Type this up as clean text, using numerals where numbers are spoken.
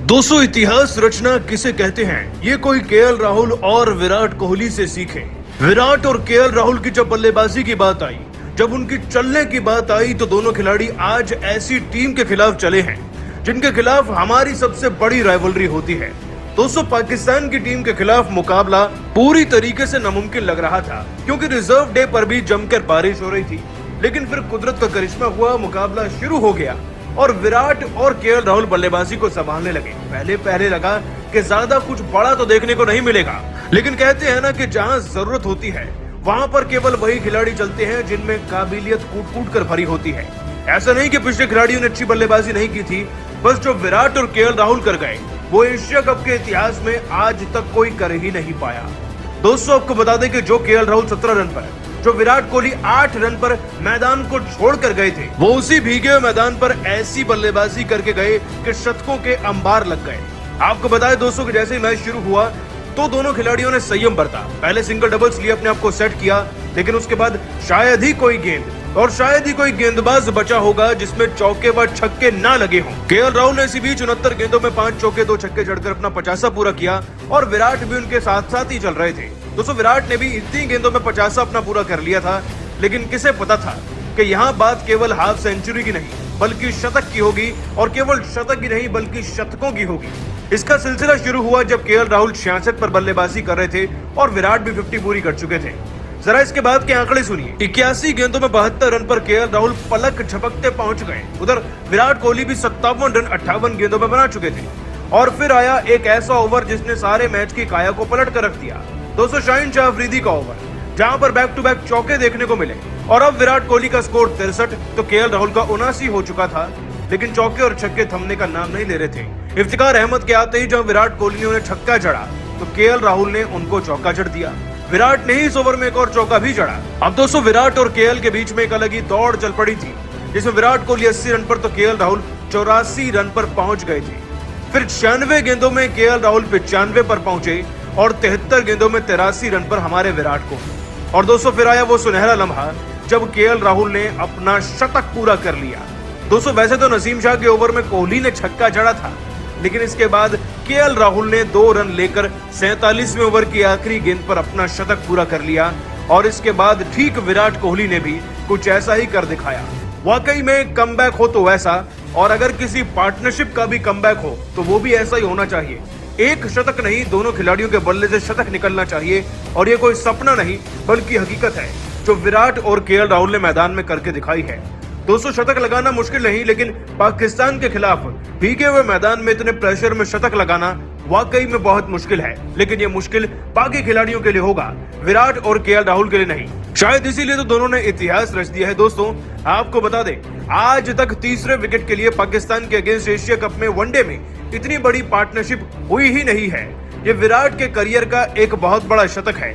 दोस्तों, इतिहास रचना किसे कहते हैं, ये कोई केएल राहुल और विराट कोहली से सीखे। विराट और केएल राहुल की जब बल्लेबाजी की बात आई, जब उनकी चलने की बात आई, तो दोनों खिलाड़ी आज ऐसी टीम के खिलाफ चले हैं जिनके खिलाफ हमारी सबसे बड़ी राइवलरी होती है। दोस्तों, पाकिस्तान की टीम के खिलाफ मुकाबला पूरी तरीके से नामुमकिन लग रहा था, क्योंकि रिजर्व डे पर भी जमकर बारिश हो रही थी। लेकिन फिर कुदरत का करिश्मा हुआ, मुकाबला शुरू हो गया और विराट और केएल राहुल बल्लेबाजी को संभालने लगे। पहले लगा कि ज्यादा कुछ बड़ा तो देखने को नहीं मिलेगा, लेकिन कहते हैं ना कि जहां जरूरत होती है वहां पर केवल वही खिलाड़ी चलते हैं जिनमें काबिलियत कूट कूट कर भरी होती है। ऐसा नहीं कि पिछले खिलाड़ियों ने अच्छी बल्लेबाजी नहीं की थी, बस जो विराट और केएल राहुल कर गए वो एशिया कप के इतिहास में आज तक कोई कर ही नहीं पाया। दोस्तों, आपको बता दें कि जो केएल राहुल 17 रन पर, जो विराट कोहली 8 रन पर मैदान को छोड़कर गए थे, वो उसी भीगे हुए मैदान पर ऐसी बल्लेबाजी करके गए कि शतकों के अंबार लग गए। आपको बताएं दोस्तों कि जैसे ही मैच शुरू हुआ तो दोनों खिलाड़ियों ने संयम बरता। पहले सिंगल डबल्स लिए अपने आप को सेट किया, लेकिन उसके बाद शायद ही कोई गेंद और शायद ही कोई गेंदबाज बचा होगा जिसमें चौके व छक्के ना लगे हों। केएल राहुल ने इसी बीच 69 गेंदों में 5 चौके 2 छक्के जड़कर अपना 50 पूरा किया और विराट भी उनके साथ साथ ही चल रहे थे। दोस्तों, विराट ने भी इतनी गेंदों में 50 अपना पूरा कर लिया था, लेकिन किसे पता था कि यहाँ बात केवल हाफ सेंचुरी की नहीं बल्कि शतक की होगी, और केवल शतक की नहीं बल्कि शतकों की होगी। इसका सिलसिला शुरू हुआ जब केएल राहुल 66 पर बल्लेबाजी कर रहे थे और विराट भी 50 पूरी कर चुके थे। जरा इसके बाद के आंकड़े सुनिए। 81 गेंदों में 72 रन पर केएल राहुल पलक झपकते पहुंच गए। उधर विराट कोहली भी 57 रन 58 गेंदों में बना चुके थे। और फिर आया एक ऐसा ओवर जिसने सारे मैच की काया को पलट कर रख दिया। दोस्तों, शाहीन शाह अफरीदी का ओवर, जहां पर बैक टू बैक चौके देखने को मिले। और अब विराट कोहली का स्कोर 63 तो केएल राहुल का 79 हो चुका था, लेकिन चौके और छक्के थमने का नाम नहीं ले रहे थे। इफ्तिकार अहमद के आते ही जब विराट कोहली ने उन्हें छक्का जड़ा तो केएल राहुल ने उनको चौका जड़ दिया। विराट ने ही इस ओवर में एक और चौका भी जड़ा। अब दोस्तों, विराट और केएल के बीच में एक अलग ही दौड़ चल पड़ी थी, जिसमें विराट कोहली 80 रन पर तो केएल राहुल 84 रन पर पहुंच गए थे। फिर 96 गेंदों में केएल राहुल 95 पर पहुंचे और 73 गेंदों में 83 रन पर हमारे विराट को। और दोस्तों, फिर आया वो सुनहरा लम्हा जब केएल राहुल ने अपना शतक पूरा कर लिया। दोस्तों, वैसे तो नसीम शाह के ओवर में कोहली ने छक्का जड़ा था, लेकिन इसके बाद केएल राहुल ने 2 रन लेकर 47वें ओवर की आखिरी गेंद पर अपना शतक पूरा कर लिया। और इसके बाद ठीक विराट कोहली ने भी कुछ ऐसा ही कर दिखाया। वाकई में कमबैक हो तो वैसा, और अगर किसी पार्टनरशिप का भी कमबैक हो तो वो भी ऐसा ही होना चाहिए। एक शतक नहीं, दोनों खिलाड़ियों के बल्ले से शतक निकलना चाहिए, और ये कोई सपना नहीं बल्कि हकीकत है जो विराट और केएल राहुल ने मैदान में करके दिखाई है। दोस्तों, शतक लगाना मुश्किल नहीं, लेकिन पाकिस्तान के खिलाफ भीगे हुए मैदान में इतने प्रेशर में शतक लगाना वाकई में बहुत मुश्किल है। लेकिन ये मुश्किल बाकी खिलाड़ियों के लिए होगा, विराट और केएल राहुल के लिए नहीं। शायद इसीलिए तो दोनों ने इतिहास रच दिया है। दोस्तों, आपको बता दें, आज तक तीसरे विकेट के लिए पाकिस्तान के अगेंस्ट एशिया कप में वनडे में इतनी बड़ी पार्टनरशिप हुई ही नहीं है। ये विराट के करियर का एक बहुत बड़ा शतक है।